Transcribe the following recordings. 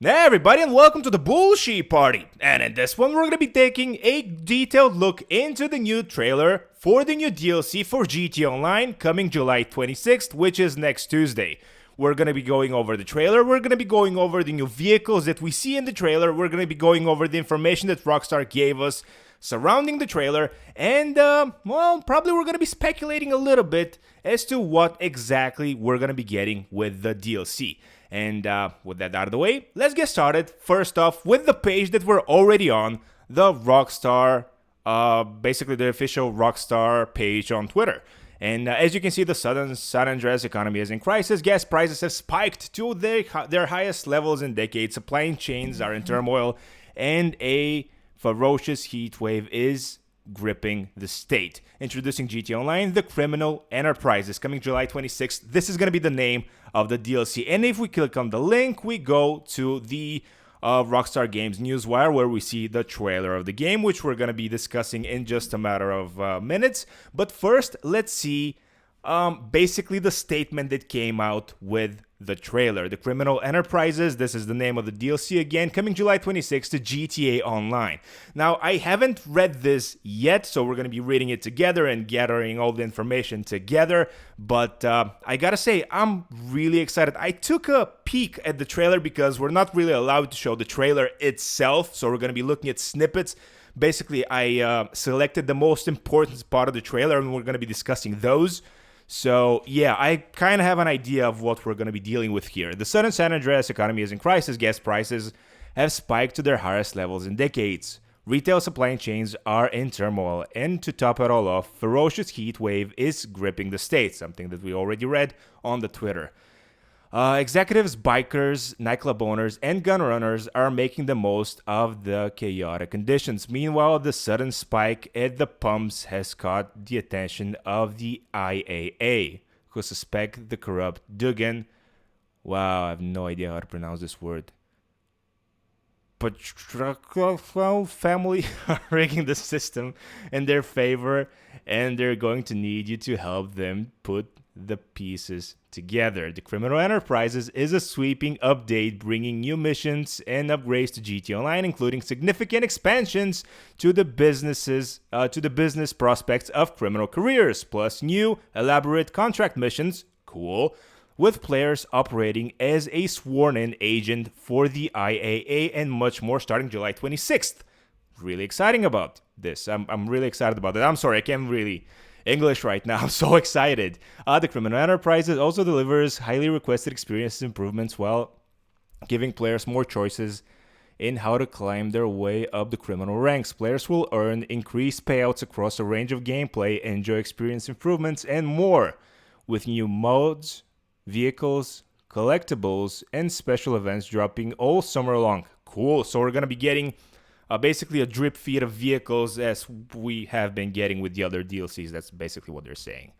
Hey everybody, and welcome to the Bullshit Party. And in this one, we're going to be taking a detailed look into the new trailer for the new DLC for GTA Online coming July 26th, which is next Tuesday. We're going to be going over the trailer, we're going to be going over the new vehicles that we see in the trailer, we're going to be going over the information that Rockstar gave us surrounding the trailer, and, probably we're going to be speculating a little bit as to what exactly we're going to be getting with the DLC. And with that out of the way, let's get started. First off, with the page that we're already on, the Rockstar, basically the official Rockstar page on Twitter. And as you can see, the San Andreas economy is in crisis. Gas prices have spiked to their highest levels in decades. Supply chains are in turmoil, and a ferocious heat wave is gripping the state. Introducing GTA Online, The Criminal Enterprises, coming July 26th. This is going to be the name of the DLC. And if we click on the link, we go to the Rockstar Games newswire, where we see the trailer of the game, which we're going to be discussing in just a matter of minutes. But first, let's see basically the statement that came out with the trailer. The Criminal Enterprises, this is the name of the DLC again, coming July 26th to GTA Online. Now, I haven't read this yet, so we're going to be reading it together and gathering all the information together, but I gotta say, I'm really excited. I took a peek at the trailer because we're not really allowed to show the trailer itself, so we're going to be looking at snippets. Basically, I selected the most important part of the trailer, and we're going to be discussing those. So, yeah, I kind of have an idea of what we're going to be dealing with here. The southern San Andreas economy is in crisis. Gas prices have spiked to their highest levels in decades. Retail supply chains are in turmoil. And to top it all off, ferocious heat wave is gripping the state, something that we already read on the Twitter. Executives, bikers, nightclub owners, and gun runners are making the most of the chaotic conditions. Meanwhile, the sudden spike at the pumps has caught the attention of the IAA, who suspect the corrupt Dugan. Wow, I have no idea how to pronounce this word. Patroclo family are rigging the system in their favor, and they're going to need you to help them put the pieces together. The Criminal Enterprises is a sweeping update bringing new missions and upgrades to GTA Online, including significant expansions to the business prospects of criminal careers, plus new elaborate contract missions, cool, with players operating as a sworn-in agent for the IAA, and much more starting July 26th. Really exciting about this. I'm really excited about it. I'm sorry, I can't really English right now. I'm so excited. The Criminal Enterprises also delivers highly requested experience improvements while giving players more choices in how to climb their way up the criminal ranks. Players will earn increased payouts across a range of gameplay, enjoy experience improvements, and more, with new modes, vehicles, collectibles, and special events dropping all summer long. Cool. So we're going to be getting basically a drip feed of vehicles as we have been getting with the other DLCs. That's basically what they're saying.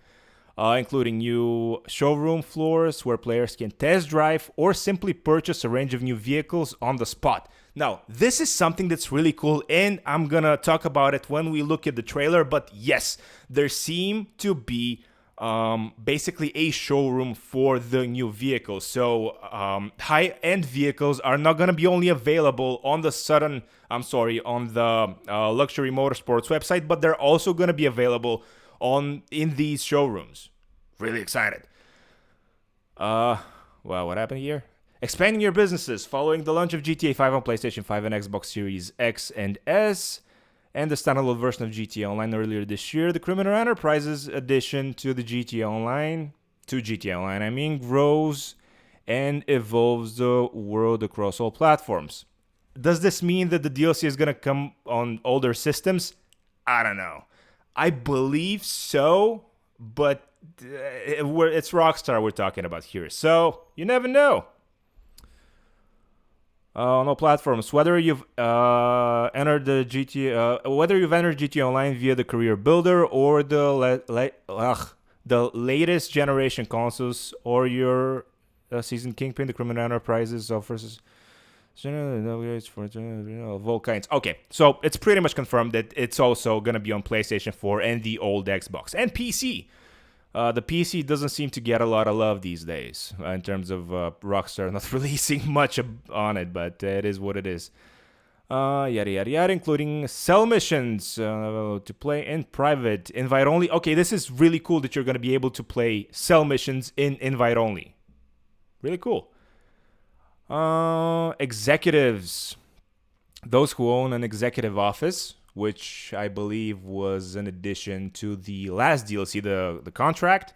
Including new showroom floors where players can test drive or simply purchase a range of new vehicles on the spot. Now, this is something that's really cool, and I'm gonna talk about it when we look at the trailer, but yes, there seem to be basically a showroom for the new vehicles. So high-end vehicles are not going to be only available on the on the Luxury Motorsports website, but they're also going to be available in these showrooms. Really excited. Well, what happened here? Expanding your businesses following the launch of GTA 5 on PlayStation 5 and Xbox Series X and S, and the standalone version of GTA Online earlier this year. The Criminal Enterprises addition to GTA Online, grows and evolves the world across all platforms. Does this mean that the DLC is going to come on older systems? I don't know. I believe so, but it's Rockstar we're talking about here, so you never know. On all platforms, whether you've entered GTA Online via the Career Builder or the latest generation consoles, or your seasoned Kingpin, the Criminal Enterprises offers of all kinds. Okay, so it's pretty much confirmed that it's also gonna be on PlayStation 4 and the old Xbox and PC. The PC doesn't seem to get a lot of love these days in terms of Rockstar not releasing much on it, but it is what it is. Yada yada yada, including cell missions to play in private, invite only. Okay, this is really cool that you're going to be able to play cell missions in invite only. Really cool. Executives, those who own an executive office, which I believe was an addition to the last DLC, the contract.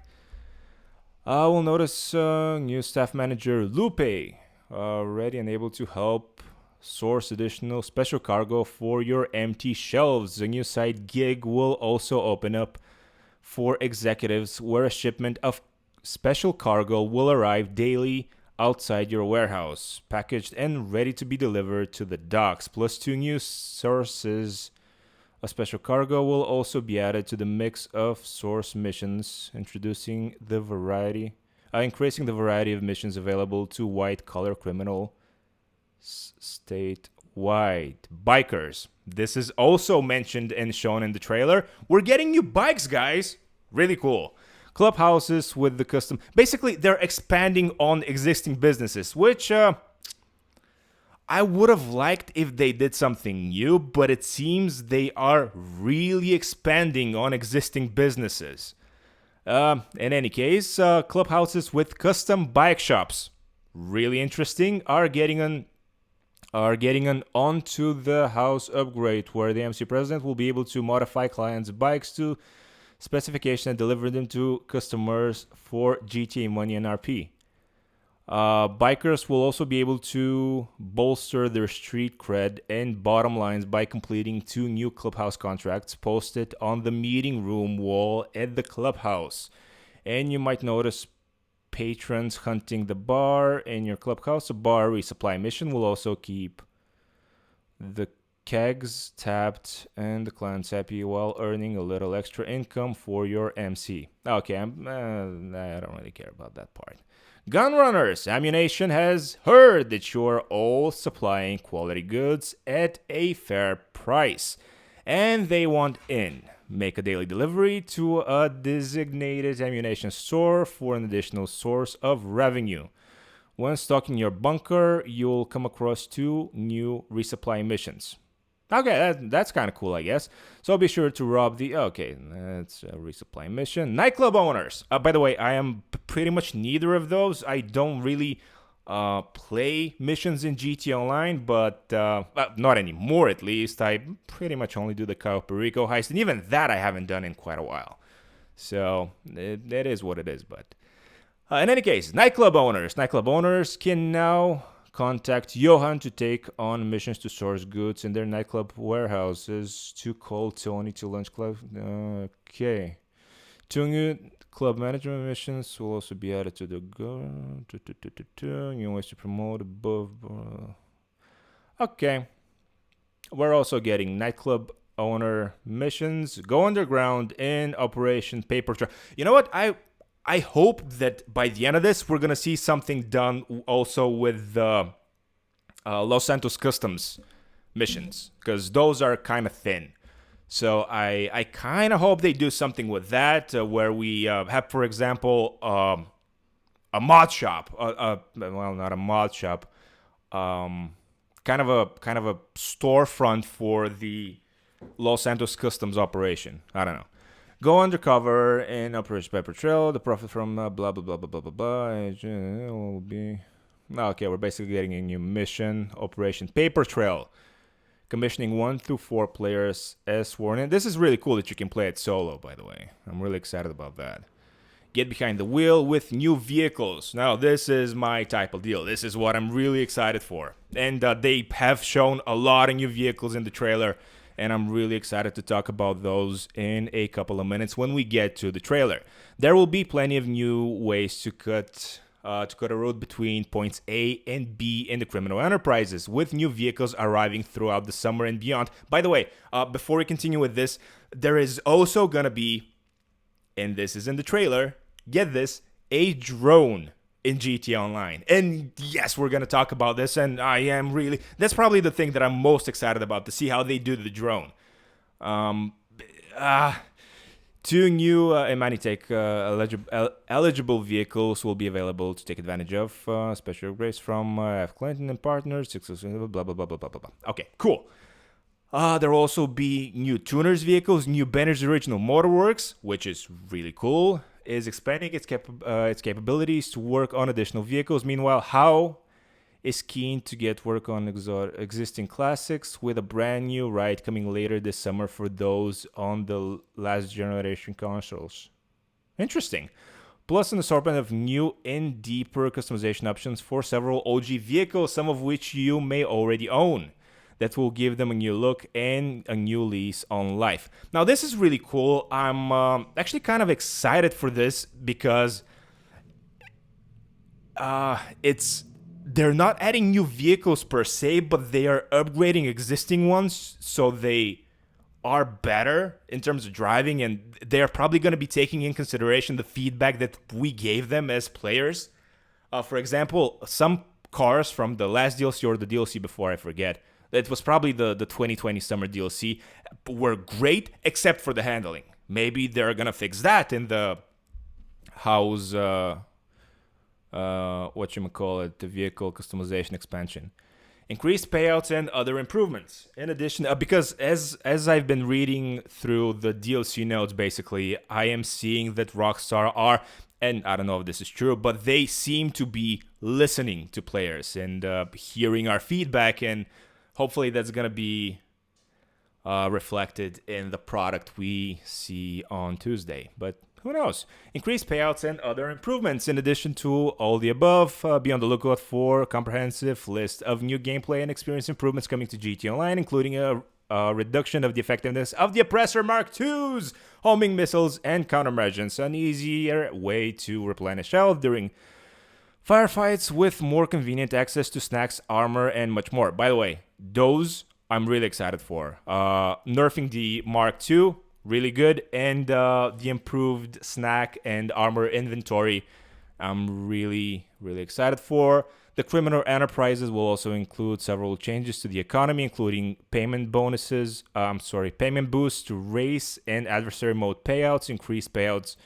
We'll notice new staff manager Lupe, ready and able to help source additional special cargo for your empty shelves. A new side gig will also open up for executives where a shipment of special cargo will arrive daily outside your warehouse, packaged and ready to be delivered to the docks. Plus 2 new sources of special cargo will also be added to the mix of source missions, increasing the variety of missions available to white-collar criminal statewide. Bikers. This is also mentioned and shown in the trailer. We're getting new bikes, guys. Really cool. Clubhouses with the custom. Basically, they're expanding on existing businesses, which I would have liked if they did something new, but it seems they are really expanding on existing businesses. In any case, clubhouses with custom bike shops. Really interesting. Are getting an onto the house upgrade where the MC president will be able to modify clients' bikes to specification and deliver them to customers for GTA money and RP. Bikers will also be able to bolster their street cred and bottom lines by completing 2 new clubhouse contracts posted on the meeting room wall at the clubhouse. And you might notice patrons hunting the bar in your clubhouse. A bar resupply mission will also keep the kegs tapped and the clients happy while earning a little extra income for your MC. Okay, I don't really care about that part. Gunrunners, Ammunition has heard that you're all supplying quality goods at a fair price, and they want in. Make a daily delivery to a designated ammunition store for an additional source of revenue. When stocking your bunker, you'll come across 2 new resupply missions. Okay, that's kind of cool, I guess. So be sure to rob the... Okay, that's a resupply mission. Nightclub owners. By the way, I am pretty much neither of those. I don't really play missions in GT Online, but not anymore at least. I pretty much only do the Cayo Perico heist, and even that I haven't done in quite a while. So it is what it is, but... in any case, nightclub owners. Nightclub owners can now contact Johan to take on missions to source goods in their nightclub warehouses to call Tony to lunch club. Okay. 2 new club management missions will also be added to the new ways to promote above. Okay. We're also getting nightclub owner missions. Go underground in Operation Paper Trail. You know what? I hope that by the end of this, we're going to see something done also with the Los Santos Customs missions, because those are kind of thin. So I kind of hope they do something with that, where we have, for example, a mod shop. Well, not a mod shop. Kind of a storefront for the Los Santos Customs operation. I don't know. Go undercover in Operation Paper Trail. The profit from blah, blah, blah, blah, blah, blah, blah. Will be... Okay, we're basically getting a new mission. Operation Paper Trail. Commissioning 1 through 4 players as sworn in. This is really cool that you can play it solo, by the way. I'm really excited about that. Get behind the wheel with new vehicles. Now, this is my type of deal. This is what I'm really excited for. And they have shown a lot of new vehicles in the trailer. And I'm really excited to talk about those in a couple of minutes when we get to the trailer. There will be plenty of new ways to cut a road between points A and B in the criminal enterprises, with new vehicles arriving throughout the summer and beyond. By the way, before we continue with this, there is also gonna be, and this is in the trailer, get this, a drone in GT Online. And yes, we're going to talk about this, and I am really... That's probably the thing that I'm most excited about, to see how they do the drone. 2 new Imanitech eligible vehicles will be available to take advantage of special upgrades from F. Clinton and partners, blah, blah, blah, blah, blah, blah, blah. Okay, cool. There will also be new tuners vehicles. New Banner's original motorworks, which is really cool, is expanding its capabilities to work on additional vehicles. Meanwhile, How is keen to get work on existing classics with a brand new ride coming later this summer for those on the last generation consoles. Interesting. Plus an assortment of new and deeper customization options for several OG vehicles, some of which you may already own. That will give them a new look and a new lease on life. Now, this is really cool. I'm actually kind of excited for this because they're not adding new vehicles per se, but they are upgrading existing ones so they are better in terms of driving, and they're probably going to be taking in consideration the feedback that we gave them as players. For example, some cars from the last DLC or the DLC before, I forget, it was probably the 2020 summer DLC, were great except for the handling. Maybe they're gonna fix that in the house, the vehicle customization expansion. Increased payouts and other improvements. In addition, because as I've been reading through the DLC notes, basically, I am seeing that Rockstar are, and I don't know if this is true, but they seem to be listening to players and hearing our feedback, and hopefully that's going to be reflected in the product we see on Tuesday. But who knows? Increased payouts and other improvements. In addition to all the above, be on the lookout for a comprehensive list of new gameplay and experience improvements coming to GT Online, including a reduction of the effectiveness of the Oppressor Mark II's homing missiles and countermeasures, an easier way to replenish health during firefights with more convenient access to snacks, armor, and much more. By the way, those I'm really excited for. Nerfing the Mark II, really good, and the improved snack and armor inventory, I'm really, really excited for. The criminal enterprises will also include several changes to the economy, including payment boosts to race and adversary mode payouts, increased payouts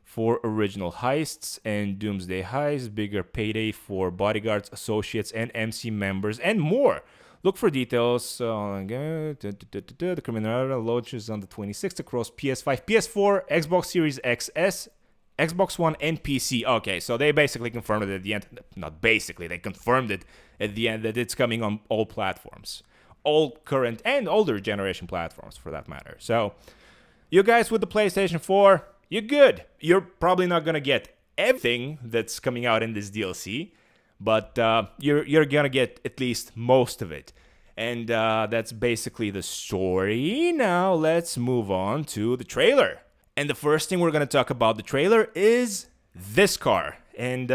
for original heists and doomsday heists, bigger payday for bodyguards, associates, and MC members, and more. Look for details. The criminal launches on the 26th across PS5, PS4, Xbox Series XS, Xbox One, and PC. Okay, so they basically confirmed it at the end. Not basically, they confirmed it at the end that it's coming on all platforms. All current and older generation platforms, for that matter. So, you guys with the PlayStation 4, you're good. You're probably not going to get everything that's coming out in this DLC, but you're going to get at least most of it. And that's basically the story. Now, let's move on to the trailer. And the first thing we're going to talk about the trailer is this car. And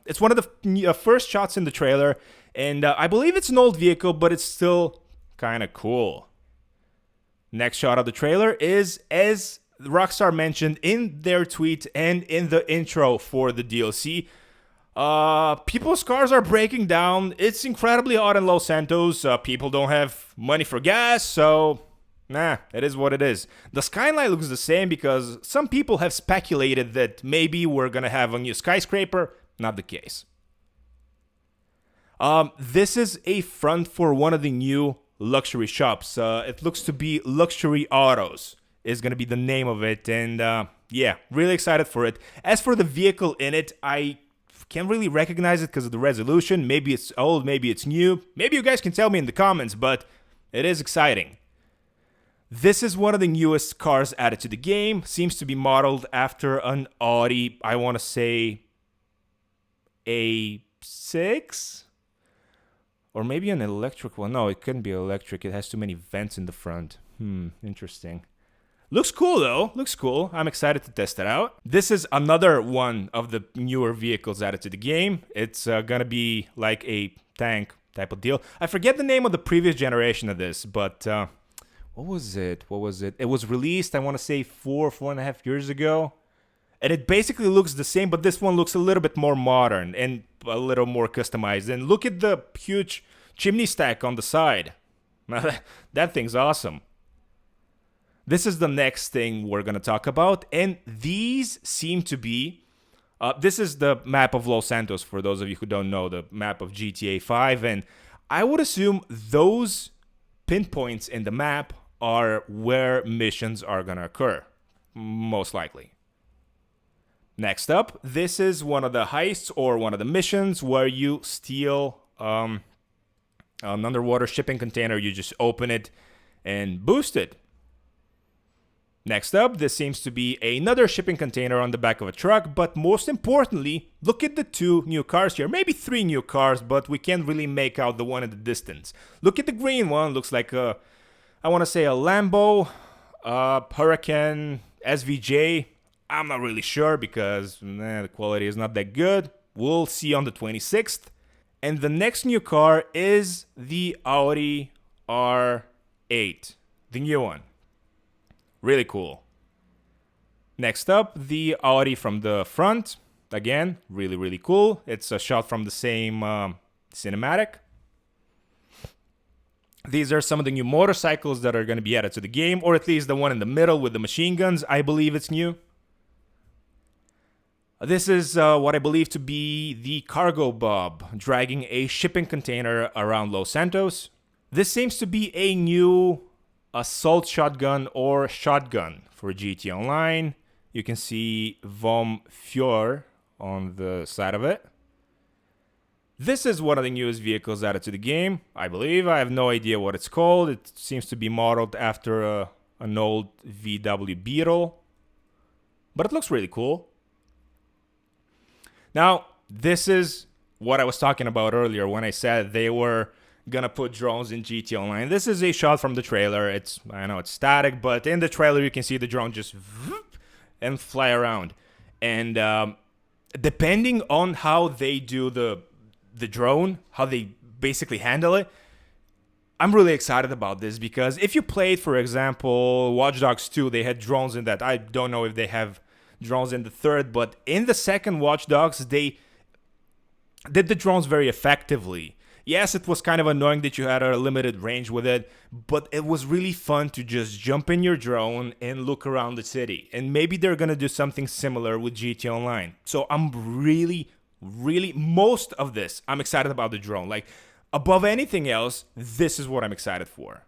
it's one of the first shots in the trailer. And I believe it's an old vehicle, but it's still kind of cool. Next shot of the trailer is, as Rockstar mentioned in their tweet and in the intro for the DLC, people's cars are breaking down. It's incredibly hot in Los Santos. People don't have money for gas, so it is what it is. The skyline looks the same because some people have speculated that maybe we're gonna have a new skyscraper. Not the case. This is a front for one of the new luxury shops. It looks to be Luxury Autos is gonna be the name of it, and yeah, really excited for it. As for the vehicle in it, I can't really recognize it because of the resolution. Maybe it's old, maybe it's new. Maybe you guys can tell me in the comments, but it is exciting. This is one of the newest cars added to the game. Seems to be modeled after an Audi, I want to say A6? Or maybe an electric one. No, it couldn't be electric. It has too many vents in the front. Interesting. Looks cool though, looks cool. I'm excited to test it out. This is another one of the newer vehicles added to the game. It's gonna be like a tank type of deal. I forget the name of the previous generation of this, but what was it? It was released, I wanna say 4.5 years ago. And it basically looks the same, but this one looks a little bit more modern and a little more customized. And look at the huge chimney stack on the side. That thing's awesome. This is the next thing we're gonna talk about, and these seem to be. This is the map of Los Santos, for those of you who don't know, the map of GTA 5, and I would assume those pinpoints in the map are where missions are gonna occur, most likely. Next up, this is one of the heists or one of the missions where you steal an underwater shipping container. You just open it and boost it. Next up, this seems to be another shipping container on the back of a truck, but most importantly, look at the 2 new cars here. Maybe 3 new cars, but we can't really make out the one in the distance. Look at the green one, looks like a, I want to say a Lambo, Hurricane, SVJ. I'm not really sure because the quality is not that good. We'll see on the 26th. And the next new car is the Audi R8, the new one. Really cool. Next up, the Audi from the front. Again, really, really cool. It's a shot from the same cinematic. These are some of the new motorcycles that are going to be added to the game, or at least the one in the middle with the machine guns. I believe it's new. This is what I believe to be the cargo bob dragging a shipping container around Los Santos. This seems to be a new assault shotgun or shotgun for GT Online. You can see Vom Fjord on the side of it. This is one of the newest vehicles added to the game, I believe. I have no idea what it's called. It seems to be modeled after an old VW Beetle, but it looks really cool. Now, this is what I was talking about earlier when I said they were gonna put drones in GT Online. This is a shot from the trailer. I know it's static, but in the trailer you can see the drone just and fly around. And depending on how they do the drone, how they basically handle it, I'm really excited about this because if you played, for example, Watch Dogs 2, they had drones in that. I don't know if they have drones in the third, but in the second Watch Dogs, they did the drones very effectively. Yes, it was kind of annoying that you had a limited range with it, but it was really fun to just jump in your drone and look around the city. And maybe they're going to do something similar with GT Online. So I'm really, most of this, I'm excited about the drone. Like, above anything else, this is what I'm excited for.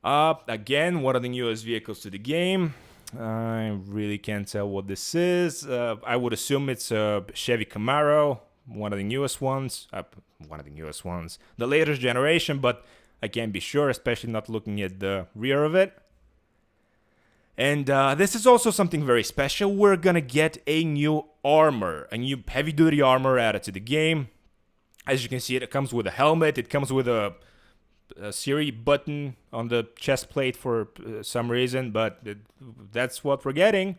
Again, one of the newest vehicles to the game. I really can't tell what this is. I would assume it's a Chevy Camaro. One of the newest ones, the latest generation, but I can't be sure, especially not looking at the rear of it. And this is also something very special. We're gonna get a new armor, a new heavy-duty armor added to the game. As you can see, it comes with a helmet. It comes with a Siri button on the chest plate for some reason, but that's what we're getting.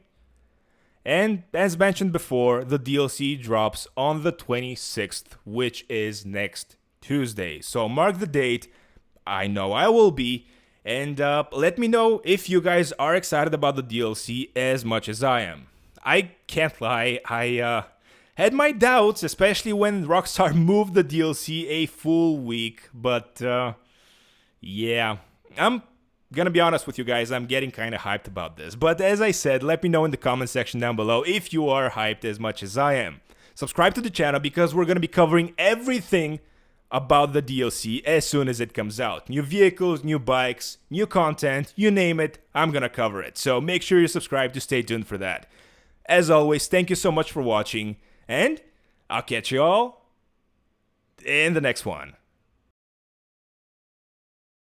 And as mentioned before, the DLC drops on the 26th, which is next Tuesday. So mark the date. I know I will be. And let me know if you guys are excited about the DLC as much as I am. I can't lie, I had my doubts, especially when Rockstar moved the DLC a full week. But yeah, I'm gonna be honest with you guys, I'm getting kind of hyped about this. But as I said, let me know in the comment section down below if you are hyped as much as I am. Subscribe to the channel because we're gonna be covering everything about the DLC as soon as it comes out. New vehicles, new bikes, new content, you name it, I'm gonna cover it. So make sure you subscribe to stay tuned for that. As always, thank you so much for watching, and I'll catch you all in the next one.